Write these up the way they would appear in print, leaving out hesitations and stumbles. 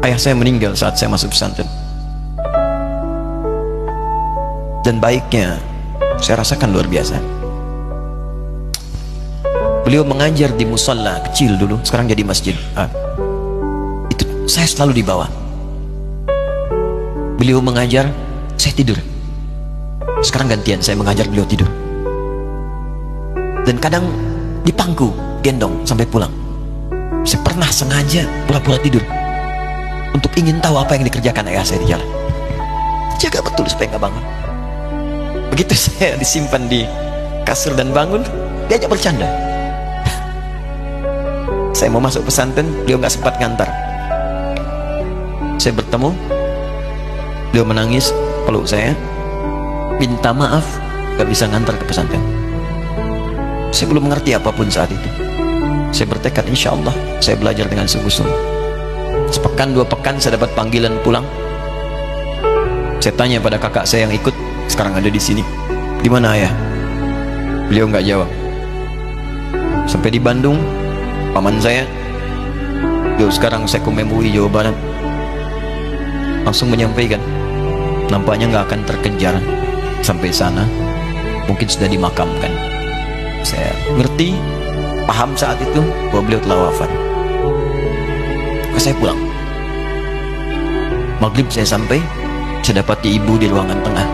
Ayah saya meninggal saat saya masuk pesantren. Dan baiknya saya rasakan luar biasa. Beliau mengajar di musalla kecil dulu, sekarang jadi masjid. Itu saya selalu dibawa. Beliau mengajar, saya tidur. Sekarang gantian, saya mengajar, beliau tidur. Dan kadang dipangku, gendong sampai pulang. Saya pernah sengaja pura-pura tidur untuk ingin tahu apa yang dikerjakan ayah saya di jalan. Jaga betul supaya nggak bangun. Begitu saya disimpan di kasur dan bangun, diajak bercanda. Saya mau masuk pesantren, beliau nggak sempat ngantar. Saya bertemu, beliau menangis, peluk saya, minta maaf, nggak bisa ngantar ke pesantren. Saya belum mengerti apapun saat itu. Saya bertekad, insya Allah saya belajar dengan sungguh-sungguh. Sepekan 2 pekan saya dapat panggilan pulang. Saya tanya pada kakak saya yang ikut, sekarang ada di sini. Di mana ayah? Beliau nggak jawab. Sampai di Bandung, paman saya, sekarang saya ke MUI Jawa Barat, langsung menyampaikan, nampaknya nggak akan terkejar sampai sana, mungkin sudah dimakamkan. Saya ngerti, paham saat itu bahwa beliau telah wafat. Maka saya pulang. Maghrib saya sampai, saya dapati ibu di ruangan tengah.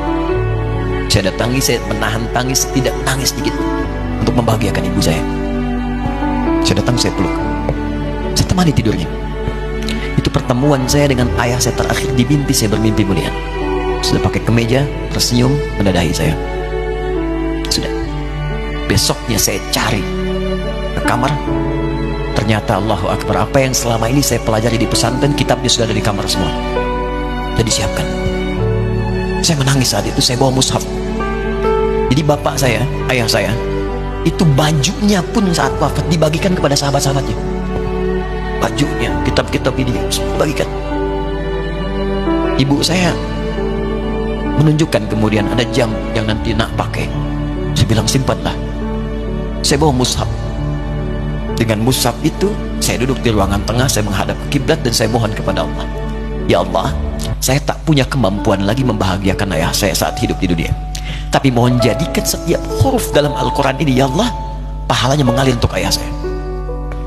Saya datangi, saya menahan tangis, tidak tangis sedikit untuk membahagiakan ibu saya. Saya datang, saya peluk, saya temani tidurnya. Itu pertemuan saya dengan ayah saya terakhir di mimpi. Saya bermimpi mulia, sudah pakai kemeja, tersenyum, mendadahi saya. Sudah. Besoknya saya cari ke kamar, ternyata Allahu Akbar, apa yang selama ini saya pelajari di pesantren, kitabnya sudah ada di kamar semua, sudah disiapkan. Saya menangis saat itu. Saya bawa mushaf. Jadi bapak saya, ayah saya, itu bajunya pun saat wafat dibagikan kepada sahabat-sahabatnya. Bajunya, kitab-kitab ini dibagikan. Ibu saya menunjukkan kemudian ada jam yang nanti nak pakai. Saya bilang, simpanlah. Saya bawa mushaf. Dengan mushaf itu saya duduk di ruangan tengah, saya menghadap ke kiblat dan saya mohon kepada Allah, ya Allah, saya tak punya kemampuan lagi membahagiakan ayah saya saat hidup di dunia, tapi mohon jadikan setiap huruf dalam Al-Quran ini, ya Allah, pahalanya mengalir untuk ayah saya.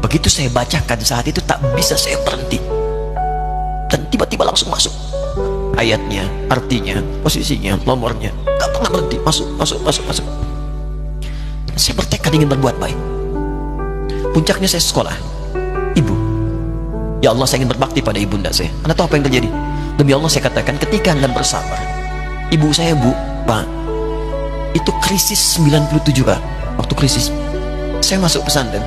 Begitu saya bacakan saat itu, tak bisa saya berhenti, dan tiba-tiba langsung masuk ayatnya, artinya, posisinya, nomornya, tak pernah berhenti, masuk. Saya bertekad ingin berbuat baik. Puncaknya saya sekolah. Ibu, ya Allah, saya ingin berbakti pada ibunda saya. Anda tahu apa yang terjadi? Demi Allah saya katakan, ketika Anda bersabar, ibu saya, Bu, Pak, itu krisis 97, Pak. Waktu krisis saya masuk pesantren,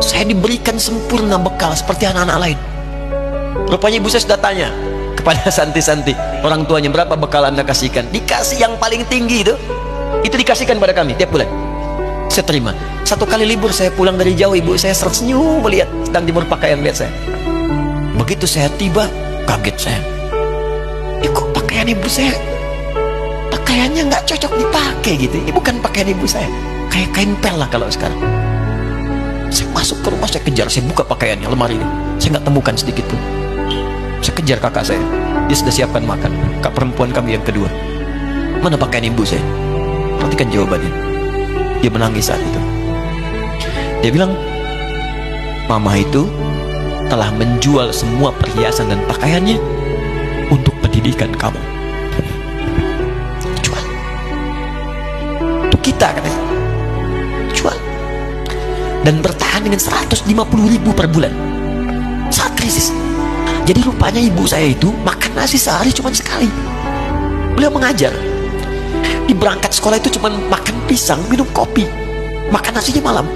saya diberikan sempurna bekal seperti anak-anak lain. Rupanya ibu saya sudah tanya kepada santi-santi, orang tuanya, berapa bekal Anda kasihkan? Dikasih yang paling tinggi itu dikasihkan pada kami tiap bulan. Saya terima. Satu kali libur saya pulang dari jauh, ibu saya tersenyum melihat sedang jemur pakaian, lihat saya. Begitu saya tiba, kaget saya. Kok pakaian ibu saya, pakaiannya nggak cocok dipakai gitu. Ini bukan pakaian ibu saya, kayak kain pel lah kalau sekarang. Saya masuk ke rumah, saya kejar, saya buka pakaiannya, lemari ini, saya nggak temukan sedikit pun. Saya kejar kakak saya, dia sudah siapkan makan. Kak perempuan kami yang kedua, mana pakaian ibu saya? Perhatikan jawabannya. Dia menangis saat itu. Dia bilang, mama itu telah menjual semua perhiasan dan pakaiannya untuk pendidikan kamu. Jual. Untuk kita, katanya. Jual. Dan bertahan dengan 150.000 per bulan saat krisis. Jadi rupanya ibu saya itu makan nasi sehari cuma sekali. Beliau mengajar. Di berangkat sekolah itu cuma makan pisang, minum kopi, makan nasinya malam.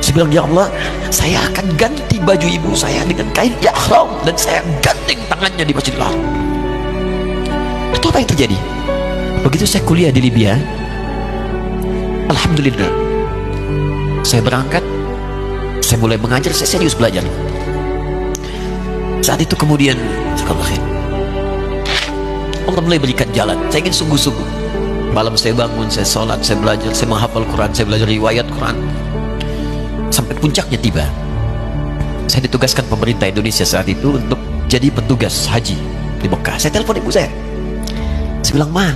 Saya bilang, ya Allah, saya akan ganti baju ibu saya dengan kain ihram dan saya gandeng tangannya di Masjidil Haram. Itu apa yang terjadi? Begitu saya kuliah di Libya, alhamdulillah, saya berangkat, saya mulai mengajar, saya serius belajar. Saat itu kemudian Allah mulai berikan jalan. Saya ingin sungguh-sungguh. Malam saya bangun, saya sholat, saya belajar, saya menghafal Quran, saya belajar riwayat Quran. Sampai puncaknya tiba. Saya ditugaskan pemerintah Indonesia saat itu untuk jadi petugas haji di Mekah. Saya telepon ibu saya. Saya bilang, Ma,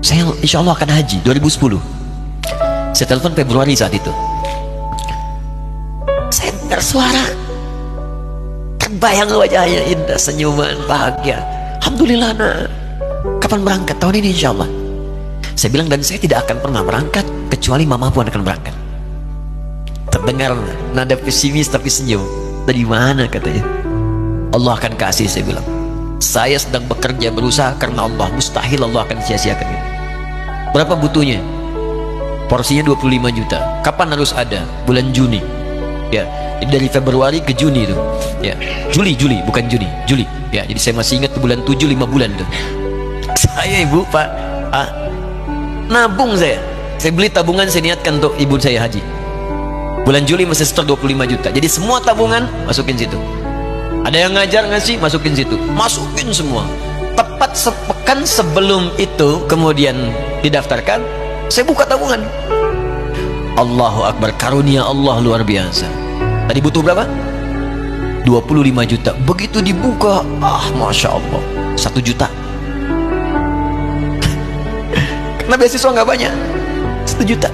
saya insya Allah akan haji 2010. Saya telepon Februari saat itu. Saya dengar suara, terbayang wajahnya indah, senyuman, bahagia. Alhamdulillah, nak. Kapan berangkat? Tahun ini insya Allah. Saya bilang, dan saya tidak akan pernah berangkat kecuali mama pun akan berangkat. Terdengar nada pesimis tapi senyum. Dari mana katanya? Allah akan kasih, saya bilang. Saya sedang bekerja berusaha karena Allah, mustahil Allah akan sia-siakan. Berapa butuhnya? Porsinya 25 juta. Kapan harus ada? Bulan Juni. Ya, dari Februari ke Juni itu. Ya, Juli bukan Juni, Juli. Ya, jadi saya masih ingat bulan 7, 5 bulan tuh. Saya ibu, Pak, nabung saya. Saya beli tabungan, saya niatkan untuk ibu saya haji. Bulan Juli masih setor 25 juta. Jadi semua tabungan masukin situ. Ada yang ngajar ngasih, masukin situ. Masukin semua. Tepat sepekan sebelum itu kemudian didaftarkan, saya buka tabungan. Allahu Akbar, karunia Allah luar biasa. Tadi butuh berapa? 25 juta. Begitu dibuka, Masya Allah, 1 juta. Karena beasiswa nggak banyak, 1 juta.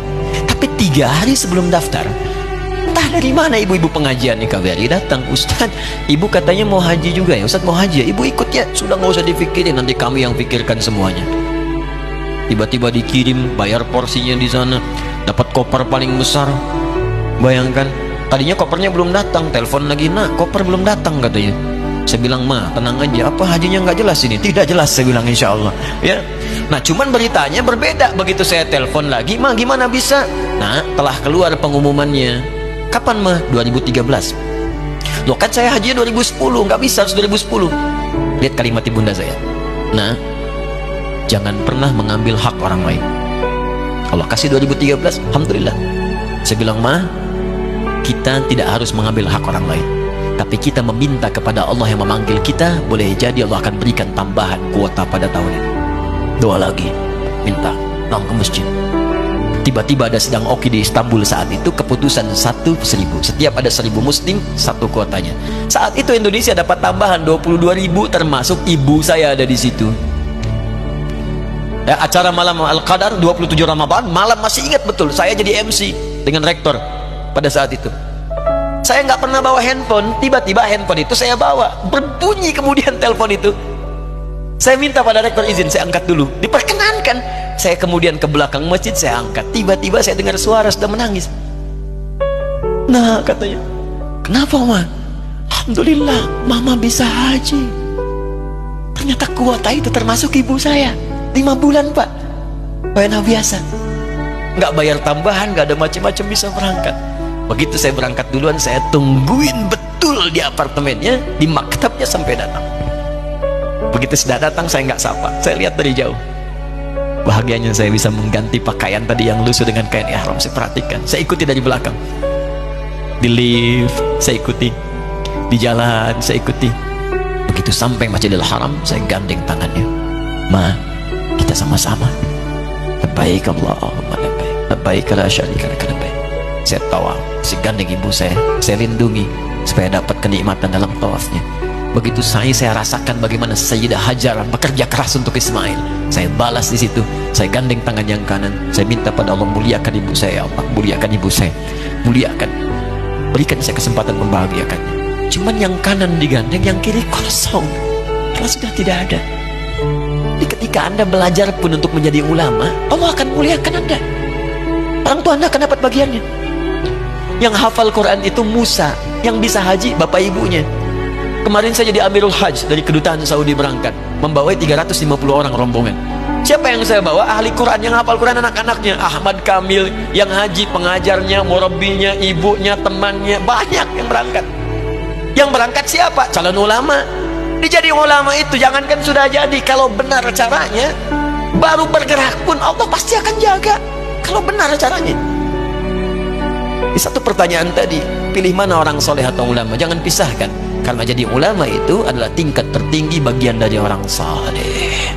Tapi 3 hari sebelum daftar, entah dari mana ibu-ibu pengajian nih KBRI datang. Ustaz, ibu katanya mau haji juga ya? Ustaz mau haji ya? Ibu ikut ya? Sudah nggak usah dipikirin, nanti kami yang pikirkan semuanya. Tiba-tiba dikirim, bayar porsinya di sana, dapat koper paling besar. Bayangkan, tadinya kopernya belum datang, telepon lagi, nak koper belum datang katanya. Saya bilang, Ma, tenang aja, apa hajinya nggak jelas ini? Tidak jelas, saya bilang, insya Allah. Ya. Nah, cuman beritanya berbeda. Begitu saya telepon lagi, Ma, gimana bisa? Nah, telah keluar pengumumannya. Kapan, Ma? 2013. Loh, kan saya hajinya 2010, nggak bisa, harus 2010. Lihat kalimat ibunda saya. Nah, jangan pernah mengambil hak orang lain. Allah kasih 2013, Alhamdulillah. Saya bilang, Ma, kita tidak harus mengambil hak orang lain, tapi kita meminta kepada Allah yang memanggil kita. Boleh jadi Allah akan berikan tambahan kuota pada tahun ini. Doa lagi, minta, nong ke masjid. Tiba-tiba ada sedang oki di Istanbul saat itu, keputusan 1.000. Setiap ada 1.000 muslim, 1 kuotanya. Saat itu Indonesia dapat tambahan 22.000, termasuk ibu saya ada di situ. Ya, acara malam Al-Qadar 27 Ramadan, malam masih ingat betul, saya jadi MC dengan rektor pada saat itu. Saya nggak pernah bawa handphone, tiba-tiba handphone itu saya bawa, berbunyi kemudian telepon itu. Saya minta pada rektor izin, saya angkat dulu, diperkenankan. Saya kemudian ke belakang masjid, saya angkat. Tiba-tiba saya dengar suara sudah menangis. Nah, katanya, kenapa, Ma? Alhamdulillah, Mama bisa haji. Ternyata kuota itu termasuk ibu saya. 5 bulan, Pak. Wena biasa, nggak bayar tambahan, nggak ada macam-macam, bisa berangkat. Begitu saya berangkat duluan, saya tungguin betul di apartemennya, di maktabnya sampai datang. Begitu sudah datang, saya nggak sapa, saya lihat dari jauh. Bahagianya saya bisa mengganti pakaian tadi yang lusuh dengan kain ihram. Saya perhatikan, saya ikuti dari belakang. Di lift, saya ikuti. Di jalan, saya ikuti. Begitu sampai Masjidil Haram, saya gandeng tangannya. Ma, kita sama-sama. Labbaik Allahumma labbaik. Labbaik la syarika lak labbaik. Saya tawaf, saya gandeng ibu saya lindungi supaya dapat kenikmatan dalam tawafnya. Begitu saya rasakan bagaimana Sayyidah Hajar bekerja keras untuk Ismail. Saya balas di situ. Saya gandeng tangan yang kanan. Saya minta pada Allah, muliakan ibu saya, Allah, muliakan ibu saya, muliakan, berikan saya kesempatan membahagiakannya. Cuman yang kanan digandeng, yang kiri kosong, karena sudah tidak ada. Jadi ketika Anda belajar pun untuk menjadi ulama, Allah akan muliakan Anda. Orang tua Anda akan dapat bagiannya. Yang hafal Quran itu Musa, yang bisa haji bapak ibunya. Kemarin saya jadi Amirul Hajj dari kedutaan Saudi berangkat, membawai 350 orang rombongan. Siapa yang saya bawa? Ahli Quran yang hafal Quran, anak-anaknya. Ahmad Kamil yang haji, pengajarnya, murabbinya, ibunya, temannya, banyak yang berangkat. Yang berangkat siapa? Calon ulama. Dijadi ulama itu jangankan sudah jadi, kalau benar caranya, baru bergerak pun Allah pasti akan jaga. Kalau benar caranya. Di satu pertanyaan tadi, pilih mana orang soleh atau ulama? Jangan pisahkan. Karena jadi ulama itu adalah tingkat tertinggi bagian dari orang saleh.